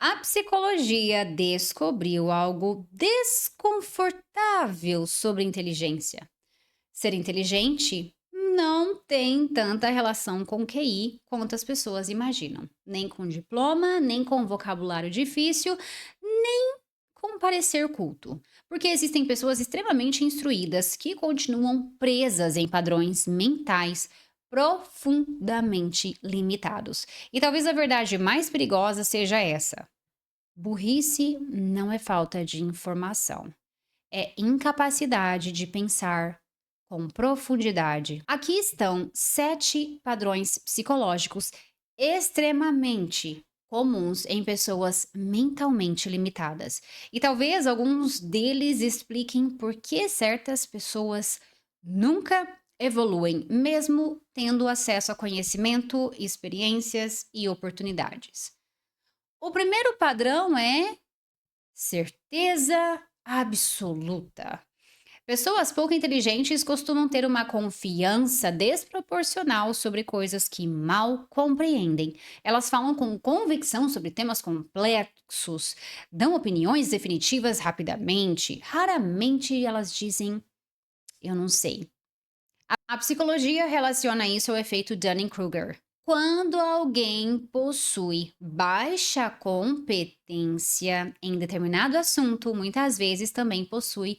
A psicologia descobriu algo desconfortável sobre inteligência. Ser inteligente não tem tanta relação com QI quanto as pessoas imaginam. Nem com diploma, nem com vocabulário difícil, nem com parecer culto. Porque existem pessoas extremamente instruídas que continuam presas em padrões mentais profundamente limitados. E talvez a verdade mais perigosa seja essa: burrice não é falta de informação, é incapacidade de pensar com profundidade. Aqui estão 7 padrões psicológicos extremamente comuns em pessoas mentalmente limitadas. E talvez alguns deles expliquem por que certas pessoas nunca evoluem, mesmo tendo acesso a conhecimento, experiências e oportunidades. O primeiro padrão é certeza absoluta. Pessoas pouco inteligentes costumam ter uma confiança desproporcional sobre coisas que mal compreendem. Elas falam com convicção sobre temas complexos, dão opiniões definitivas rapidamente. Raramente elas dizem eu não sei. A psicologia relaciona isso ao efeito Dunning-Kruger. Quando alguém possui baixa competência em determinado assunto, muitas vezes também possui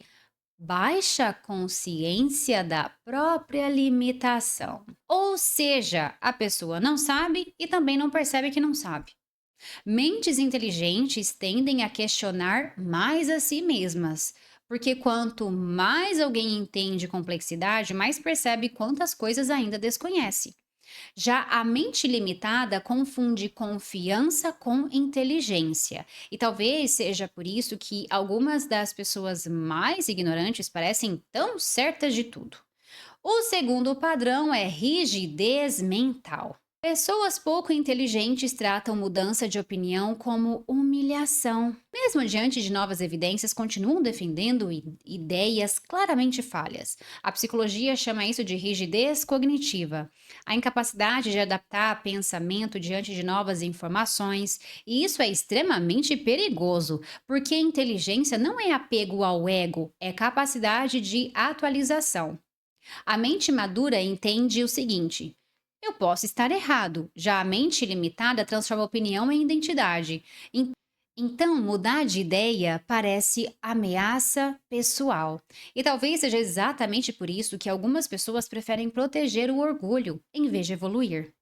baixa consciência da própria limitação. Ou seja, a pessoa não sabe e também não percebe que não sabe. Mentes inteligentes tendem a questionar mais a si mesmas, porque quanto mais alguém entende complexidade, mais percebe quantas coisas ainda desconhece. Já a mente limitada confunde confiança com inteligência. E talvez seja por isso que algumas das pessoas mais ignorantes parecem tão certas de tudo. O segundo padrão é rigidez mental. Pessoas pouco inteligentes tratam mudança de opinião como humilhação. Mesmo diante de novas evidências, continuam defendendo ideias claramente falhas. A psicologia chama isso de rigidez cognitiva, a incapacidade de adaptar pensamento diante de novas informações. E isso é extremamente perigoso, porque inteligência não é apego ao ego, é capacidade de atualização. A mente madura entende o seguinte: eu posso estar errado. Já a mente limitada transforma opinião em identidade. Então, mudar de ideia parece ameaça pessoal. E talvez seja exatamente por isso que algumas pessoas preferem proteger o orgulho em vez de evoluir.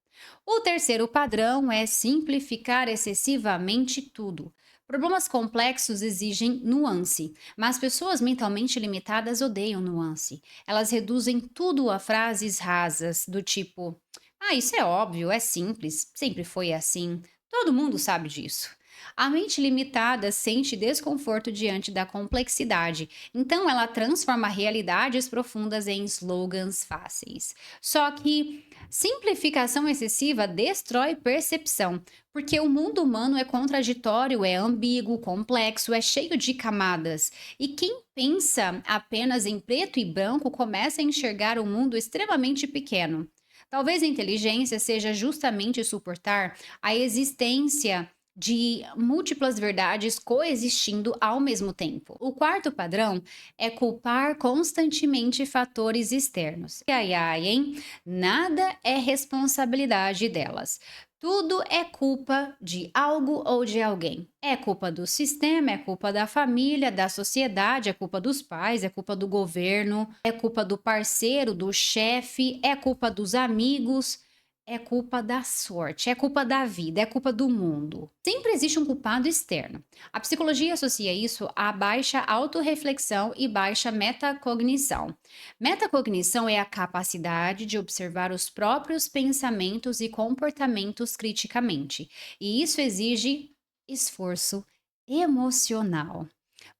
O terceiro padrão é simplificar excessivamente tudo. Problemas complexos exigem nuance, mas pessoas mentalmente limitadas odeiam nuance. Elas reduzem tudo a frases rasas, do tipo: ah, isso é óbvio, é simples, sempre foi assim, todo mundo sabe disso. A mente limitada sente desconforto diante da complexidade, então ela transforma realidades profundas em slogans fáceis. Só que simplificação excessiva destrói percepção, porque o mundo humano é contraditório, é ambíguo, complexo, é cheio de camadas. E quem pensa apenas em preto e branco começa a enxergar o mundo extremamente pequeno. Talvez a inteligência seja justamente suportar a existência de múltiplas verdades coexistindo ao mesmo tempo. O quarto padrão é culpar constantemente fatores externos. Ai, ai, hein? Nada é responsabilidade delas. Tudo é culpa de algo ou de alguém. É culpa do sistema, é culpa da família, da sociedade, é culpa dos pais, é culpa do governo, é culpa do parceiro, do chefe, é culpa dos amigos, é culpa da sorte, é culpa da vida, é culpa do mundo. Sempre existe um culpado externo. A psicologia associa isso a baixa autorreflexão e baixa metacognição. Metacognição é a capacidade de observar os próprios pensamentos e comportamentos criticamente, e isso exige esforço emocional.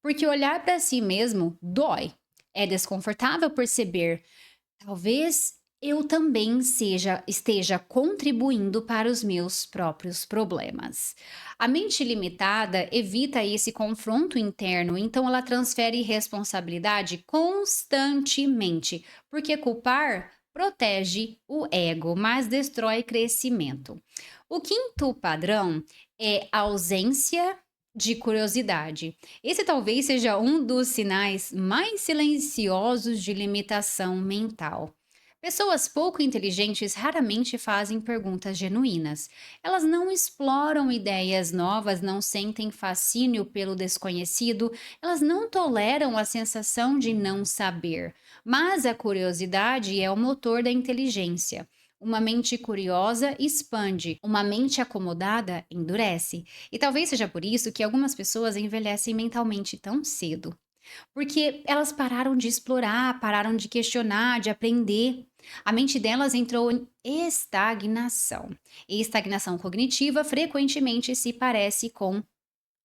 Porque olhar para si mesmo dói. É desconfortável perceber, talvez eu também esteja contribuindo para os meus próprios problemas. A mente limitada evita esse confronto interno, então ela transfere responsabilidade constantemente, porque culpar protege o ego, mas destrói crescimento. O quinto padrão É ausência de curiosidade. Esse talvez seja um dos sinais mais silenciosos de limitação mental. Pessoas pouco inteligentes raramente fazem perguntas genuínas. Elas não exploram ideias novas, não sentem fascínio pelo desconhecido, elas não toleram a sensação de não saber. Mas a curiosidade é o motor da inteligência. Uma mente curiosa expande, uma mente acomodada endurece. E talvez seja por isso que algumas pessoas envelhecem mentalmente tão cedo. Porque elas pararam de explorar, pararam de questionar, de aprender. A mente delas entrou em estagnação. E estagnação cognitiva frequentemente se parece com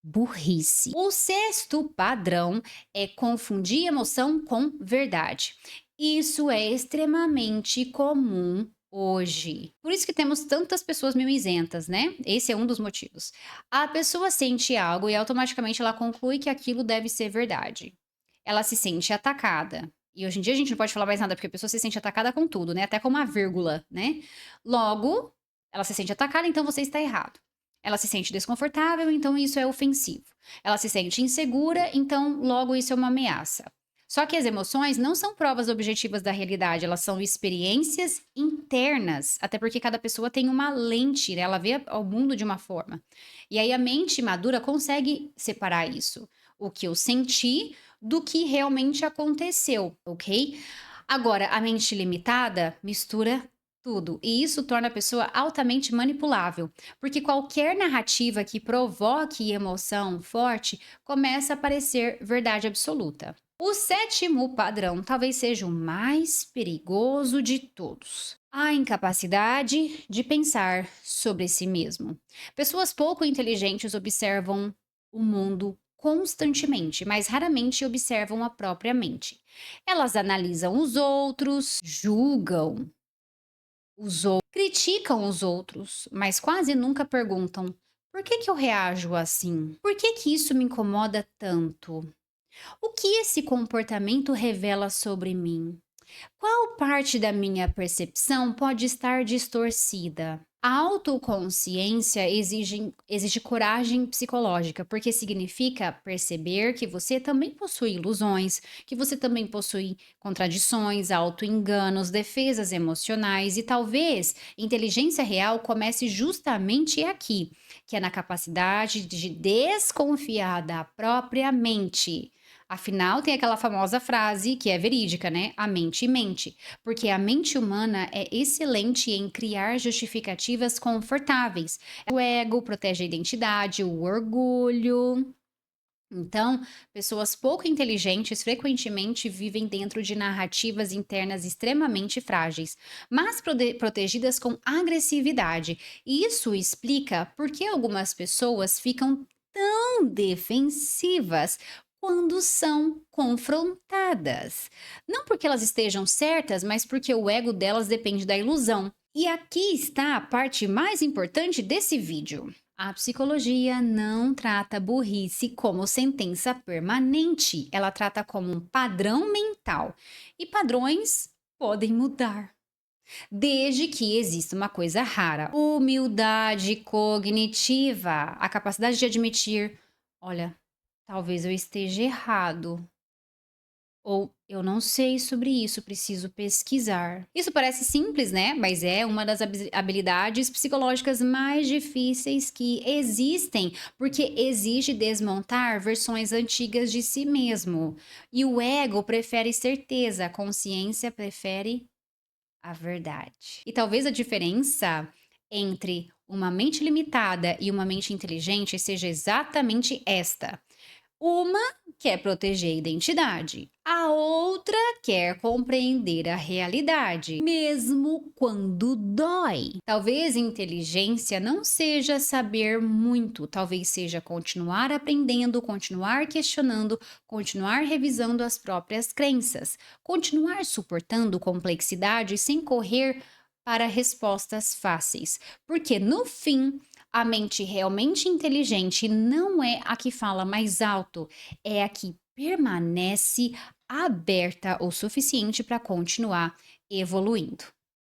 burrice. O sexto padrão é confundir emoção com verdade. Isso é extremamente comum hoje. Por isso que temos tantas pessoas mimizentas, né? Esse é um dos motivos. A pessoa sente algo e automaticamente ela conclui que aquilo deve ser verdade. Ela se sente atacada. E hoje em dia a gente não pode falar mais nada porque a pessoa se sente atacada com tudo, né? Até com uma vírgula, né? Logo, ela se sente atacada, então você está errado. Ela se sente desconfortável, então isso é ofensivo. Ela se sente insegura, então logo isso é uma ameaça. Só que as emoções não são provas objetivas da realidade, elas são experiências internas, até porque cada pessoa tem uma lente, né? Ela vê o mundo de uma forma. E aí a mente madura consegue separar isso, o que eu senti do que realmente aconteceu, ok? Agora, a mente limitada mistura tudo, e isso torna a pessoa altamente manipulável, porque qualquer narrativa que provoque emoção forte começa a parecer verdade absoluta. O sétimo padrão talvez seja o mais perigoso de todos. A incapacidade de pensar sobre si mesmo. Pessoas pouco inteligentes observam o mundo constantemente, mas raramente observam a própria mente. Elas analisam os outros, julgam criticam os outros, mas quase nunca perguntam: por que eu reajo assim? Por que isso me incomoda tanto? O que esse comportamento revela sobre mim? Qual parte da minha percepção pode estar distorcida? A autoconsciência exige coragem psicológica, porque significa perceber que você também possui ilusões, que você também possui contradições, autoenganos, defesas emocionais e talvez inteligência real comece justamente aqui, que é na capacidade de desconfiar da própria mente. Afinal, tem aquela famosa frase que é verídica, né? A mente mente. Porque a mente humana é excelente em criar justificativas confortáveis. O ego protege a identidade, o orgulho. Então, pessoas pouco inteligentes frequentemente vivem dentro de narrativas internas extremamente frágeis, mas protegidas com agressividade. Isso explica por que algumas pessoas ficam tão defensivas quando são confrontadas. Não porque elas estejam certas, mas porque o ego delas depende da ilusão. E aqui está a parte mais importante desse vídeo. A psicologia não trata burrice como sentença permanente, ela trata como um padrão mental. E padrões podem mudar, desde que exista uma coisa rara: humildade cognitiva, a capacidade de admitir: olha, talvez eu esteja errado. Ou eu não sei sobre isso, preciso pesquisar. Isso parece simples, né? Mas é uma das habilidades psicológicas mais difíceis que existem, porque exige desmontar versões antigas de si mesmo. E o ego prefere certeza, a consciência prefere a verdade. E talvez a diferença entre uma mente limitada e uma mente inteligente seja exatamente esta: uma quer proteger a identidade, a outra quer compreender a realidade, mesmo quando dói. Talvez inteligência não seja saber muito, talvez seja continuar aprendendo, continuar questionando, continuar revisando as próprias crenças, continuar suportando complexidade sem correr para respostas fáceis, porque no fim a mente realmente inteligente não é a que fala mais alto, é a que permanece aberta o suficiente para continuar evoluindo.